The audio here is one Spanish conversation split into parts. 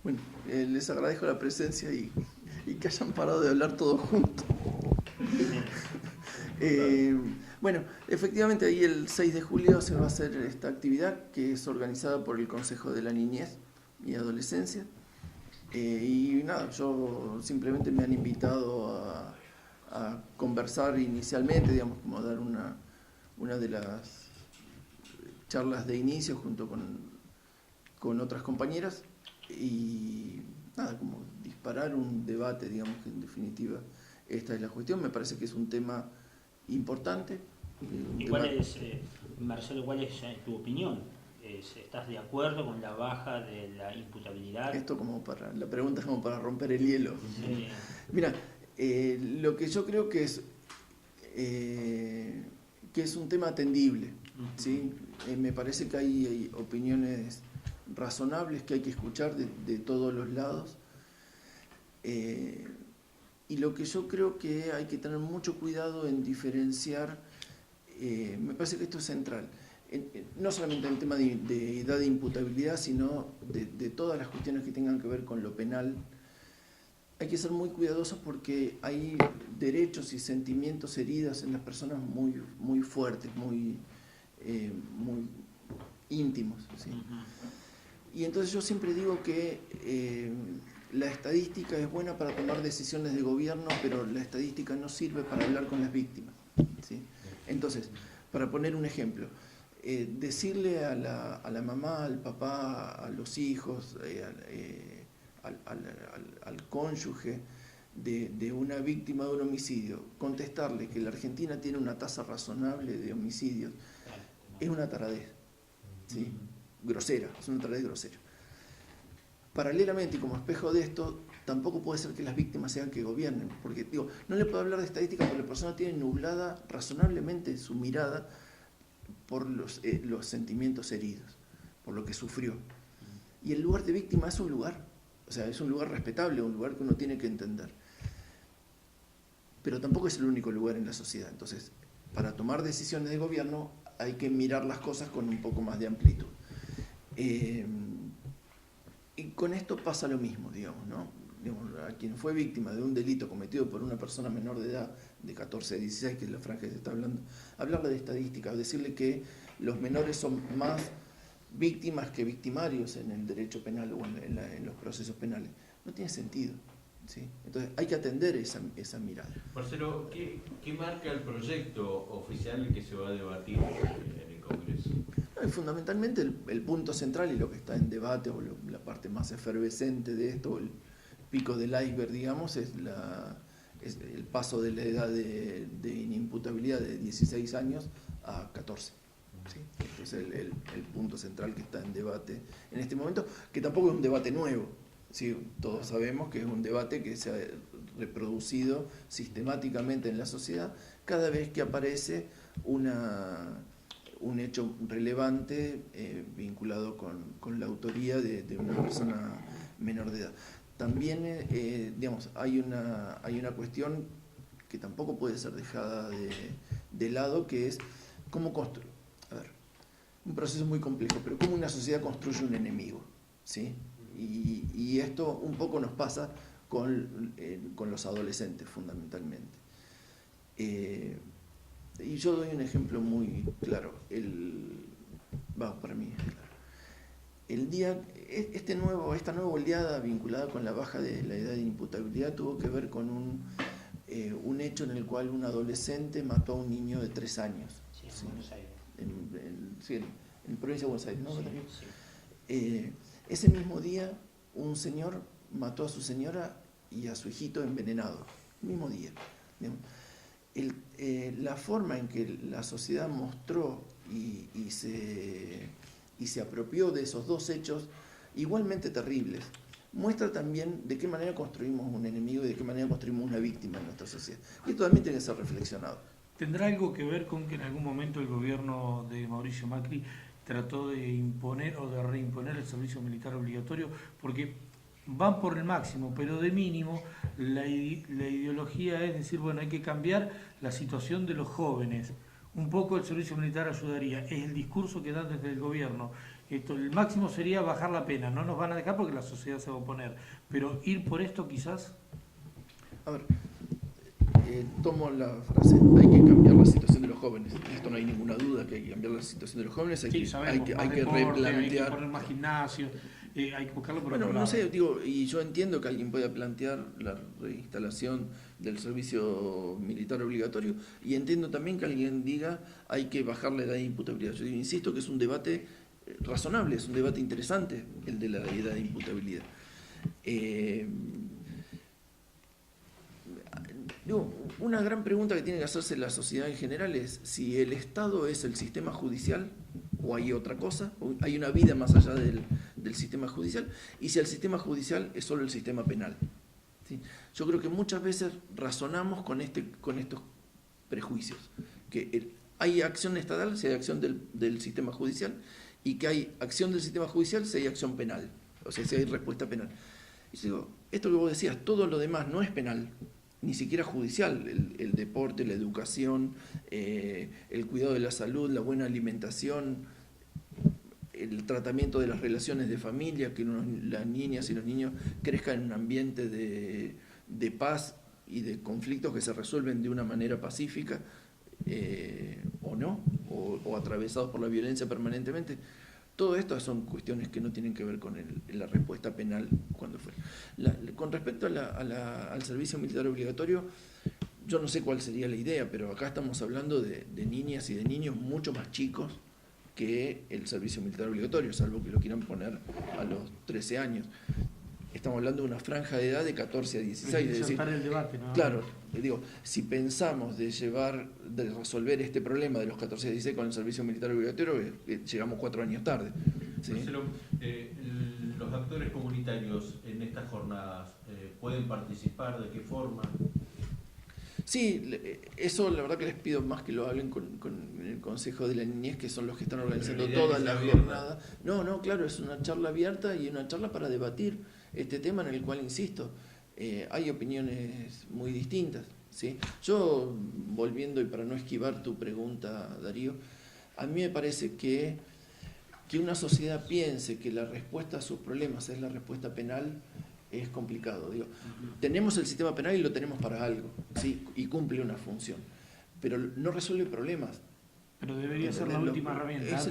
Bueno, les agradezco la presencia y que hayan parado de hablar todos juntos. Bueno, efectivamente ahí el 6 de julio se va a hacer esta actividad que es organizada por el Consejo de la Niñez y Adolescencia. Y nada, yo simplemente me han invitado a conversar inicialmente, digamos, como a dar una de las charlas de inicio junto con otras compañeras y nada, como disparar un debate, digamos, que en definitiva esta es la cuestión. Me parece que es un tema importante. ¿Y cuál es, Marcelo, cuál es tu opinión? ¿Estás de acuerdo con la baja de la imputabilidad? Esto como para, la pregunta es como para romper el hielo. Sí. Mira, lo que yo creo que es un tema atendible, ¿sí? Me parece que hay opiniones razonables que hay que escuchar de todos los lados. Y lo que yo creo que hay que tener mucho cuidado en diferenciar, me parece que esto es central, no solamente en el tema de edad de imputabilidad, sino de todas las cuestiones que tengan que ver con lo penal. Hay que ser muy cuidadosos porque hay derechos y sentimientos heridos en las personas muy, muy fuertes, muy íntimos, ¿sí? Y entonces yo siempre digo que la estadística es buena para tomar decisiones de gobierno, pero la estadística no sirve para hablar con las víctimas, ¿sí? Entonces, para poner un ejemplo, decirle a la mamá, al papá, a los hijos, al cónyuge de una víctima de un homicidio, contestarle que la Argentina tiene una tasa razonable de homicidios, es una taradez, ¿sí? Grosera, es una taradez grosera. Paralelamente y como espejo de esto, tampoco puede ser que las víctimas sean que gobiernen, porque digo, no le puedo hablar de estadística porque la persona tiene nublada razonablemente su mirada por los sentimientos heridos, por lo que sufrió. Y el lugar de víctima es un lugar, o sea, es un lugar respetable, un lugar que uno tiene que entender. Pero tampoco es el único lugar en la sociedad. Entonces, para tomar decisiones de gobierno hay que mirar las cosas con un poco más de amplitud. Y con esto pasa lo mismo, digamos, ¿no? Digamos, a quien fue víctima de un delito cometido por una persona menor de edad, de 14 a 16, que es la franja que se está hablando, hablarle de estadísticas, decirle que los menores son más víctimas que victimarios en el derecho penal o en los procesos penales, no tiene sentido, ¿sí? Entonces hay que atender esa mirada. Marcelo, ¿qué marca el proyecto oficial que se va a debatir en el Congreso? Fundamentalmente el punto central y lo que está en debate, o la parte más efervescente de esto, el pico del iceberg, digamos, es el paso de la edad de inimputabilidad de 16 años a 14. ¿Sí? Entonces el punto central que está en debate en este momento, que tampoco es un debate nuevo, ¿sí? Todos sabemos que es un debate que se ha reproducido sistemáticamente en la sociedad cada vez que aparece un hecho relevante vinculado con la autoría de una persona menor de edad. También, digamos, hay una cuestión que tampoco puede ser dejada de lado, que es cómo construir. A ver, un proceso muy complejo, pero cómo una sociedad construye un enemigo, ¿sí? Y esto un poco nos pasa con los adolescentes, fundamentalmente. Y yo doy un ejemplo muy claro. Para mí es claro. Esta nueva oleada vinculada con la baja de la edad de imputabilidad tuvo que ver con un hecho en el cual un adolescente mató a un niño de 3 años. Sí, en Buenos Aires. En provincia de Buenos Aires, ¿no? Sí. Ese mismo día, un señor mató a su señora y a su hijito envenenado. El mismo día. La forma en que la sociedad mostró y se apropió de esos dos hechos igualmente terribles, muestra también de qué manera construimos un enemigo y de qué manera construimos una víctima en nuestra sociedad. Y esto también tiene que ser reflexionado. ¿Tendrá algo que ver con que en algún momento el gobierno de Mauricio Macri trató de imponer o de reimponer el servicio militar obligatorio? Porque van por el máximo, pero de mínimo la ideología es decir, bueno, hay que cambiar la situación de los jóvenes. Un poco el servicio militar ayudaría. Es el discurso que dan desde el gobierno. el máximo sería bajar la pena, no nos van a dejar porque la sociedad se va a oponer, pero ir por esto quizás... A ver, tomo la frase, hay que cambiar la situación de los jóvenes. Esto no hay ninguna duda que hay que cambiar la situación de los jóvenes, hay que replantear. Hay que poner más gimnasio, hay que buscarlo por otro lado. No sé, digo, y yo entiendo que alguien pueda plantear la reinstalación del servicio militar obligatorio, y entiendo también que alguien diga hay que bajar la edad de imputabilidad. Yo insisto que es un debate razonable, es un debate interesante el de la edad de imputabilidad. Una gran pregunta que tiene que hacerse la sociedad en general es si el Estado es el sistema judicial o hay otra cosa, o hay una vida más allá del sistema judicial, y si el sistema judicial es solo el sistema penal. ¿Sí? Yo creo que muchas veces razonamos con estos prejuicios, que hay acción estatal si hay acción del sistema judicial, y que hay acción del sistema judicial si hay acción penal, o sea, si hay respuesta penal. Y yo digo, esto que vos decías, todo lo demás no es penal, ni siquiera judicial, el deporte, la educación, el cuidado de la salud, la buena alimentación, el tratamiento de las relaciones de familia, que las niñas y los niños crezcan en un ambiente de paz y de conflictos que se resuelven de una manera pacífica, o no, o atravesados por la violencia permanentemente. Todo esto son cuestiones que no tienen que ver con la respuesta penal cuando fue. Con respecto al servicio militar obligatorio, yo no sé cuál sería la idea, pero acá estamos hablando de niñas y de niños mucho más chicos que el servicio militar obligatorio, salvo que lo quieran poner a los 13 años. Estamos hablando de una franja de edad de 14 a 16. Es decir, el debate, ¿no? Claro, digo, si pensamos de resolver este problema de los 14 a 16 con el servicio militar obligatorio, llegamos 4 años tarde. ¿Sí? Marcelo, los actores comunitarios en estas jornadas pueden participar, ¿de qué forma? Sí, eso la verdad que les pido más que lo hablen con el Consejo de la Niñez, que son los que están organizando todas las jornadas. No, claro, es una charla abierta y una charla para debatir este tema en el cual, insisto, hay opiniones muy distintas. ¿Sí? Yo, volviendo y para no esquivar tu pregunta, Darío, a mí me parece que una sociedad piense que la respuesta a sus problemas es la respuesta penal es complicado. Digo, tenemos el sistema penal y lo tenemos para algo, ¿sí? Y cumple una función, pero no resuelve problemas. Pero debería ser la última herramienta.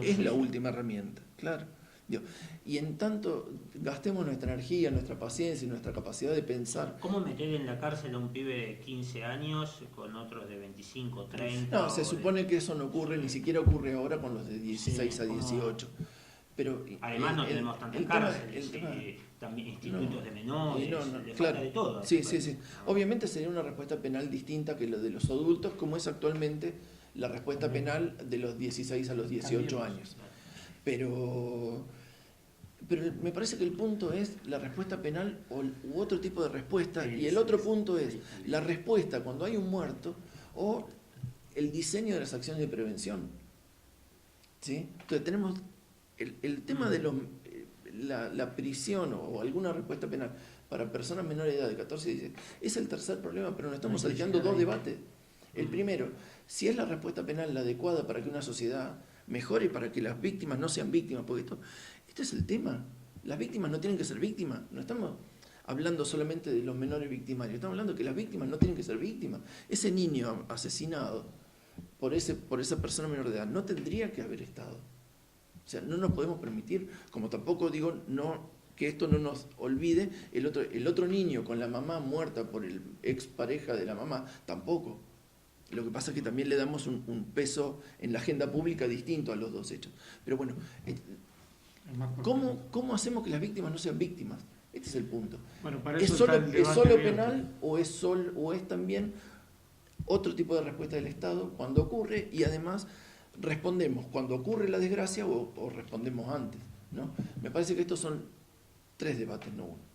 Es la última herramienta, claro. Digo, y en tanto gastemos nuestra energía, nuestra paciencia y nuestra capacidad de pensar. ¿Cómo meter en la cárcel a un pibe de 15 años con otros de 25, 30? No, se supone que eso no ocurre, ni siquiera ocurre ahora con los de 16 a 18. Pero además no tenemos tantas cárceles, también institutos de menores, le falta de todo. Sí. Obviamente sería una respuesta penal distinta que la de los adultos, como es actualmente la respuesta penal de los 16 a los 18 años. Pero me parece que el punto es la respuesta penal u otro tipo de respuesta, y el otro punto es la respuesta cuando hay un muerto o el diseño de las acciones de prevención. ¿Sí? Entonces tenemos el tema de la prisión o alguna respuesta penal para personas menores de edad de 14 y 16 es el tercer problema, pero nos estamos salteando dos debates. El primero, si es la respuesta penal la adecuada para que una sociedad mejore y para que las víctimas no sean víctimas, porque esto es el tema. Las víctimas no tienen que ser víctimas, no estamos hablando solamente de los menores victimarios, estamos hablando que las víctimas no tienen que ser víctimas. Ese niño asesinado por esa persona menor de edad no tendría que haber estado. O sea, no nos podemos permitir, como tampoco digo que esto no nos olvide, el otro niño con la mamá muerta por el expareja de la mamá, tampoco. Lo que pasa es que también le damos un peso en la agenda pública distinto a los dos hechos. Pero bueno, ¿cómo hacemos que las víctimas no sean víctimas? Este es el punto. Bueno, para ¿Es eso solo penal o es también otro tipo de respuesta del Estado cuando ocurre, y además respondemos cuando ocurre la desgracia o respondemos antes, ¿no? Me parece que estos son tres debates, no uno.